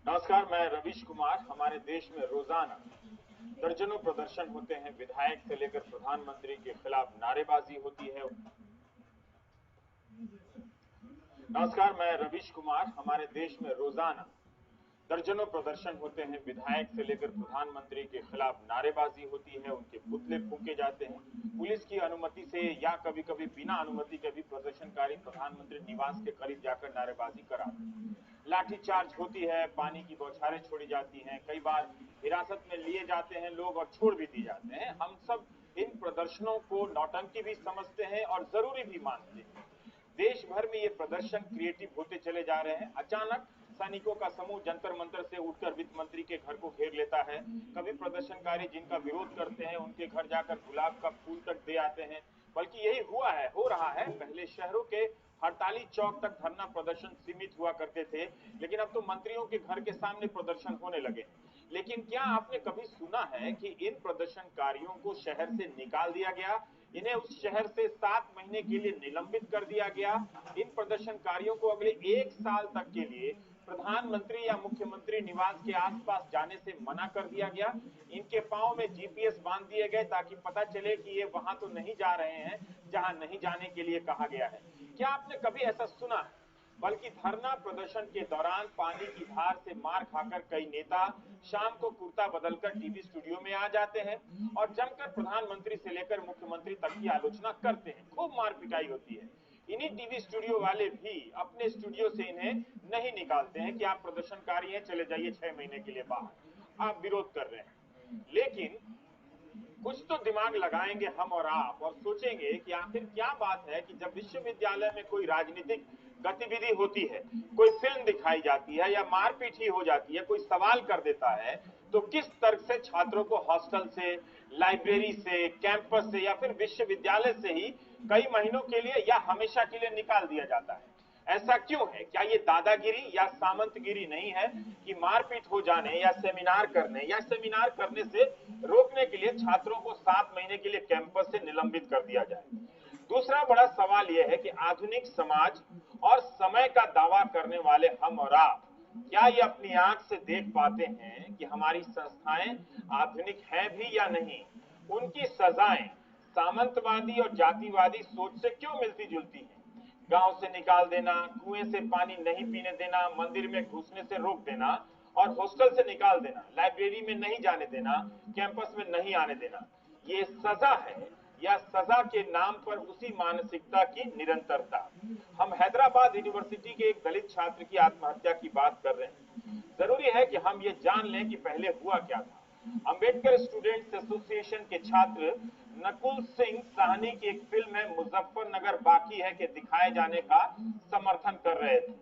नमस्कार, मैं रवीश कुमार। हमारे देश में रोजाना दर्जनों प्रदर्शन होते हैं। विधायक से लेकर प्रधानमंत्री के खिलाफ नारेबाजी होती है। नमस्कार, मैं रवीश कुमार। हमारे देश में रोजाना दर्जनों प्रदर्शन होते हैं। विधायक से लेकर प्रधानमंत्री के खिलाफ नारेबाजी होती है, उनके पुतले फूंके जाते हैं। पुलिस की अनुमति से या कभी कभी बिना अनुमति के भी प्रदर्शनकारी प्रधानमंत्री निवास के करीब जाकर नारेबाजी कराते हैं। लाठीचार्ज होती है, पानी की बौछारें छोड़ी जाती हैं, कई बार हिरासत में लिए जाते हैं लोग और छोड़ भी दिए जाते हैं। हम सब इन प्रदर्शनों को नौटंकी भी समझते हैं और जरूरी भी मानते हैं। देश भर में ये प्रदर्शन क्रिएटिव होते चले जा रहे हैं। अचानक सैनिकों का समूह जंतर मंतर से उठकर वित्त मंत्री के घर को घेर लेता है। कभी प्रदर्शनकारी जिनका विरोध करते हैं उनके घर जाकर गुलाब का फूल तक दे आते हैं। बल्कि यही हुआ है, हो रहा है। पहले शहरों के हड़ताली चौक तक धरना प्रदर्शन सीमित हुआ करते थे, लेकिन अब तो मंत्रियों के घर के सामने प्रदर्शन होने लगे हैं। लेकिन क्या आपने कभी सुना है कि इन प्रदर्शनकारियों को शहर से निकाल दिया गया, इन्हें उस शहर से 7 महीने के लिए निलंबित कर दिया गया, इन प्रदर्शनकारियों को अगले 1 साल तक के लिए प्रधानमंत्री या मुख्यमंत्री निवास के आसपास जाने से मना कर दिया गया, इनके पांव में जीपीएस बांध दिए गए ताकि पता चले कि ये वहां तो नहीं जा रहे हैं जहां नहीं जाने के लिए कहा गया है। क्या आपने कभी ऐसा सुना है? बल्कि धरना प्रदर्शन के दौरान पानी की धार से मार खाकर कई नेता शाम को कुर्ता बदलकर टीवी स्टूडियो में आ जाते हैं और जमकर प्रधानमंत्री से लेकर मुख्यमंत्री तक की आलोचना करते हैं। खूब मार पिटाई होती है। इन्हीं टीवी स्टूडियो वाले भी अपने स्टूडियो से इन्हें नहीं निकालते हैं कि आप प्रदर्शनकारी हैं, चले जाइए 6 महीने के लिए बाहर, आप विरोध कर रहे हैं। लेकिन कुछ तो दिमाग लगाएंगे हम और आप और सोचेंगे कि आखिर क्या बात है कि जब विश्वविद्यालय में कोई राजनीतिक गतिविधि होती है, कोई फिल्म दिखाई जाती है या मारपीट ही हो जाती है, कोई सवाल कर देता है, तो किस तर्क से छात्रों को हॉस्टल से, लाइब्रेरी से, कैंपस से या फिर विश्वविद्यालय से ही कई महीनों के लिए या हमेशा के लिए निकाल दिया जाता है? ऐसा क्यों है? क्या ये दादागिरी या सामंतगिरी नहीं है कि मारपीट हो जाने या सेमिनार करने से रोकने के लिए छात्रों को 7 महीने के लिए कैंपस से निलंबित कर दिया जाए? दूसरा बड़ा सवाल यह है कि आधुनिक समाज और समय का दावा करने वाले हम और आप क्या ये अपनी आंख से देख पाते हैं कि हमारी संस्थाएं आधुनिक हैं भी या नहीं? उनकी सजाएं सामंतवादी और जातिवादी सोच से क्यों मिलती जुलती हैं? गांव से निकाल देना, कुएं से पानी नहीं पीने देना, मंदिर में घुसने से रोक देना और हॉस्टल से निकाल देना, लाइब्रेरी में नहीं जाने देना, कैंपस में नहीं आने देना, ये सजा है या सजा के नाम पर उसी मानसिकता की निरंतरता? हम हैदराबाद यूनिवर्सिटी के एक दलित छात्र की आत्महत्या की बात कर रहे हैं। जरूरी है कि हम ये जान लें कि पहले हुआ क्या था। अंबेडकर स्टूडेंट्स एसोसिएशन के छात्र नकुल सिंह साहनी की एक फिल्म है मुजफ्फरनगर बाकी है के दिखाए जाने का समर्थन कर रहे थे।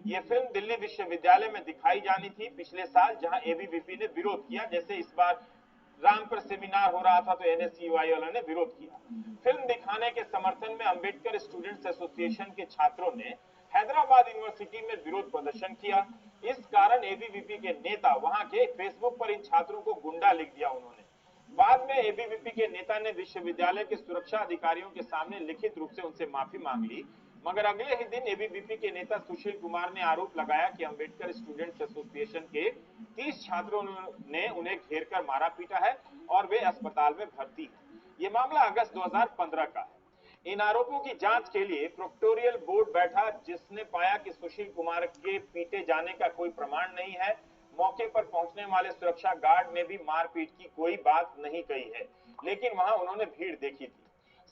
ये फिल्म दिल्ली विश्वविद्यालय में दिखाई जानी थी पिछले साल, जहां एबीवीपी ने विरोध किया। जैसे इस बार राम पर सेमिनार हो रहा था तो एनएसयूआई वालों ने विरोध किया। फिल्म दिखाने के समर्थन में अंबेडकर स्टूडेंट्स एसोसिएशन के छात्रों ने हैदराबाद यूनिवर्सिटी में विरोध प्रदर्शन किया। इस कारण एबीवीपी के नेता वहां के फेसबुक पर इन छात्रों को गुंडा लिख दिया उन्होंने। बाद में एबीवीपी के नेता ने विश्वविद्यालय के सुरक्षा अधिकारियों के सामने लिखित रूप से उनसे माफी मांग ली, मगर अगले ही दिन एबीवीपी के नेता सुशील कुमार ने आरोप लगाया कि अंबेडकर स्टूडेंट्स एसोसिएशन के 30 छात्रों ने उन्हें घेर कर मारा पीटा है और वे अस्पताल में भर्ती है। ये मामला अगस्त 2015 का है। इन आरोपों की जांच के लिए प्रोक्टोरियल बोर्ड बैठा, जिसने पाया कि सुशील कुमार के पीटे जाने का कोई प्रमाण नहीं है। मौके पर पहुंचने वाले सुरक्षा गार्ड ने भी मारपीट की कोई बात नहीं कही है, लेकिन वहां उन्होंने भीड़ देखी थी।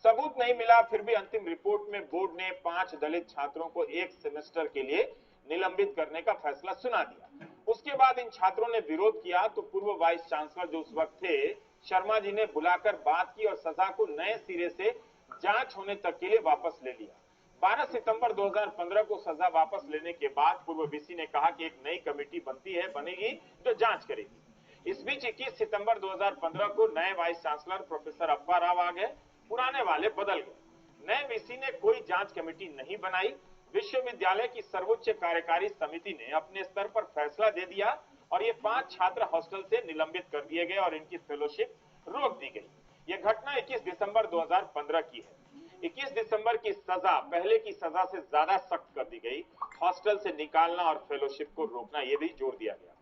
सबूत नहीं मिला, फिर भी अंतिम रिपोर्ट में बोर्ड ने 5 दलित छात्रों को 1 सेमेस्टर के लिए निलंबित करने का फैसला सुना दिया। उसके बाद इन छात्रों ने विरोध किया तो पूर्व वाइस चांसलर जो उस वक्त थे, शर्मा जी ने बुलाकर बात की और सजा को नए सिरे से जांच होने तक के लिए वापस ले लिया। 12 सितंबर 2015 को सजा वापस लेने के बाद पूर्व वीसी ने कहा कि एक नई कमेटी बनेगी जो जांच करेगी। इस बीच 21 सितंबर 2015 को नए वाइस चांसलर प्रोफेसर अप्पा राव आ गए, पुराने वाले बदल गए। नए वीसी ने कोई जांच कमेटी नहीं बनाई। विश्वविद्यालय की सर्वोच्च कार्यकारी समिति ने अपने स्तर पर फैसला दे दिया और ये 5 छात्र हॉस्टल से निलंबित कर दिए गए और इनकी फेलोशिप रोक दी गई। यह घटना 21 दिसंबर 2015 की है। 21 दिसंबर की सजा पहले की सजा से ज्यादा सख्त कर दी गई। हॉस्टल से निकालना और फेलोशिप को रोकना, यह भी जोड़ दिया गया।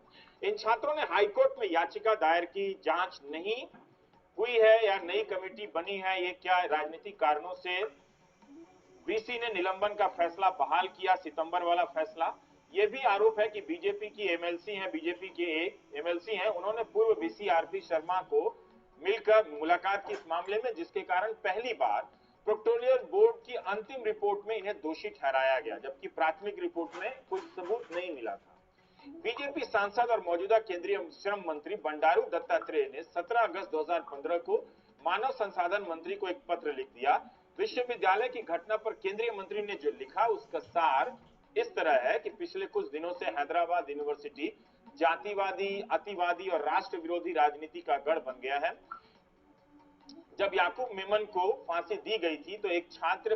इन छात्रों ने हाईकोर्ट में याचिका दायर की, जांच नहीं हुई है या नई कमेटी बनी है, ये क्या राजनीतिक कारणों से वीसी ने निलंबन का फैसला बहाल किया, सितंबर वाला फैसला। यह भी आरोप है कि बीजेपी की एमएलसी हैं, बीजेपी के एक एमएलसी हैं, उन्होंने पूर्व वीसी आरपी शर्मा को मिलकर मुलाकात की इस मामले में, जिसके कारण पहली बार प्रोक्टोरियल बोर्ड की अंतिम रिपोर्ट में इन्हें दोषी ठहराया गया, जबकि प्राथमिक रिपोर्ट में कोई सबूत नहीं मिला था। बीजेपी सांसद और मौजूदा केंद्रीय श्रम मंत्री बंडारू दत्तात्रेय ने 17 अगस्त 2015 को मानव संसाधन मंत्री को एक पत्र लिख दिया। विश्वविद्यालय की घटना पर केंद्रीय मंत्री ने जो लिखा उसका सार इस तरह है कि पिछले कुछ दिनों से हैदराबाद यूनिवर्सिटी जातिवादी, अतिवादी और राष्ट्र विरोधी राजनीति का गढ़ बन गया है। जब याकूब मेमन को फांसी दी गई थी तो एक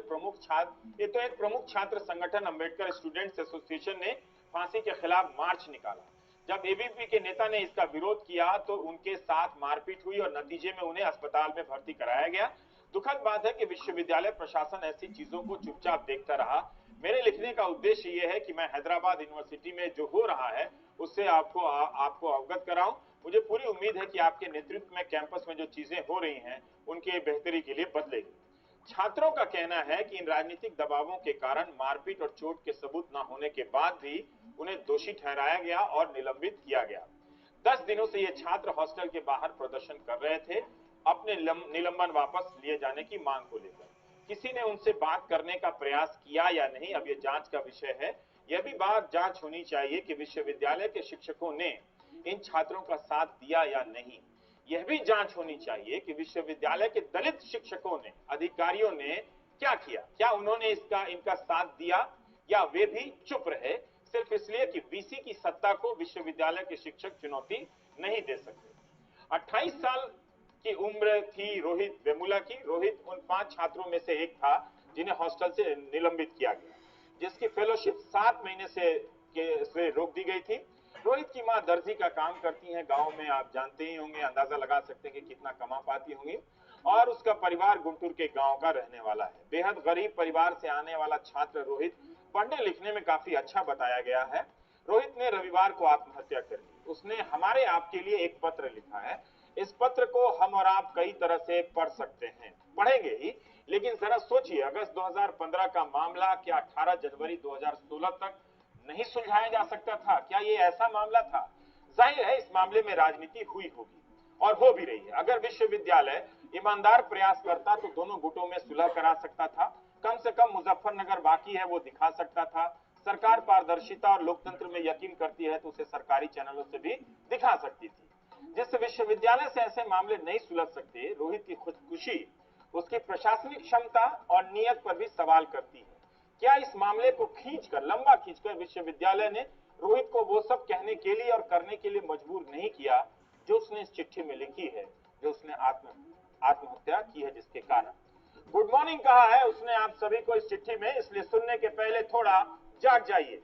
प्रमुख छात्र संगठन अंबेडकर स्टूडेंट्स एसोसिएशन ने फांसी के खिलाफ मार्च निकाला। जब एबीवीपी के नेता ने इसका विरोध किया तो उनके साथ मारपीट हुई और नतीजे में उन्हें अस्पताल में भर्ती कराया गया। दुखद बात है कि विश्वविद्यालय प्रशासन ऐसी चीजों को चुपचाप देखता रहा। मेरे लिखने का उद्देश्य यह है कि मैं हैदराबाद यूनिवर्सिटी में जो हो रहा है उससे आपको अवगत कराऊं। मुझे पूरी उम्मीद है कि आपके नेतृत्व में कैंपस में जो चीजें हो रही हैं उनके बेहतरी के लिए बदलेगी। छात्रों का कहना है कि इन राजनीतिक दबावों के कारण मारपीट और चोट के सबूत न होने के बाद भी उन्हें दोषी ठहराया गया और निलंबित किया गया। 10 दिनों से ये छात्र हॉस्टल के बाहर प्रदर्शन कर रहे थे अपने निलंबन वापस लिए जाने की मांग को लेकर। किसी ने उनसे बात करने का प्रयास किया या नहीं, अब ये जांच का विषय है। यह भी बात जांच होनी चाहिए कि विश्वविद्यालय के शिक्षकों ने इन छात्रों का साथ दिया या नहीं। यह भी जांच होनी चाहिए कि विश्वविद्यालय के दलित शिक्षकों ने, अधिकारियों ने क्या किया, क्या उन्होंने इनका साथ दिया या वे भी चुप रहे सिर्फ इसलिए कि वीसी की सत्ता को विश्वविद्यालय के शिक्षक चुनौती नहीं दे सकते। 28 साल की उम्र थी रोहित वेमुला की। रोहित उन 5 छात्रों में से एक था जिन्हें हॉस्टल से निलंबित किया गया, जिसकी फेलोशिप 7 महीने से रोक दी गई थी। रोहित की मां दर्जी का काम करती हैं गांव में, आप जानते ही होंगे, अंदाजा लगा सकते हैं कि कितना कमा पाती होंगी। और उसका परिवार गुंटूर के गांव का रहने वाला है। बेहद गरीब परिवार से आने वाला छात्र रोहित पढ़ने लिखने में काफी अच्छा बताया गया है। रोहित ने रविवार को आत्महत्या कर ली। उसने हमारे आपके लिए एक पत्र लिखा है। इस पत्र को हम और आप कई तरह से पढ़ सकते हैं, पढ़ेंगे ही, लेकिन जरा सोचिए, अगस्त 2015 का मामला क्या 18 जनवरी 2016 तक नहीं सुलझाया जा सकता था? क्या ये ऐसा मामला था? जाहिर है इस मामले में राजनीति हुई होगी और हो भी रही है। अगर विश्वविद्यालय ईमानदार प्रयास करता तो दोनों गुटों में सुलह करा सकता था। कम से कम मुजफ्फरनगर बाकी है वो दिखा सकता था। सरकार पारदर्शिता और लोकतंत्र में यकीन करती है तो उसे सरकारी चैनलों से भी दिखा सकती थी। जिस विश्वविद्यालय से ऐसे मामले नहीं सुलझ सकते, रोहित की खुदकुशी उसकी प्रशासनिक क्षमता और नीयत पर भी सवाल करती है। क्या इस मामले को लंबा खींचकर विश्वविद्यालय ने रोहित को वो सब कहने के लिए और करने के लिए मजबूर नहीं किया जो उसने इस चिट्ठी में लिखी है, जो उसने आत्महत्या की है जिसके कारण? गुड मॉर्निंग कहा है उसने आप सभी को इस चिट्ठी में, इसलिए सुनने के पहले थोड़ा जाग जाइए।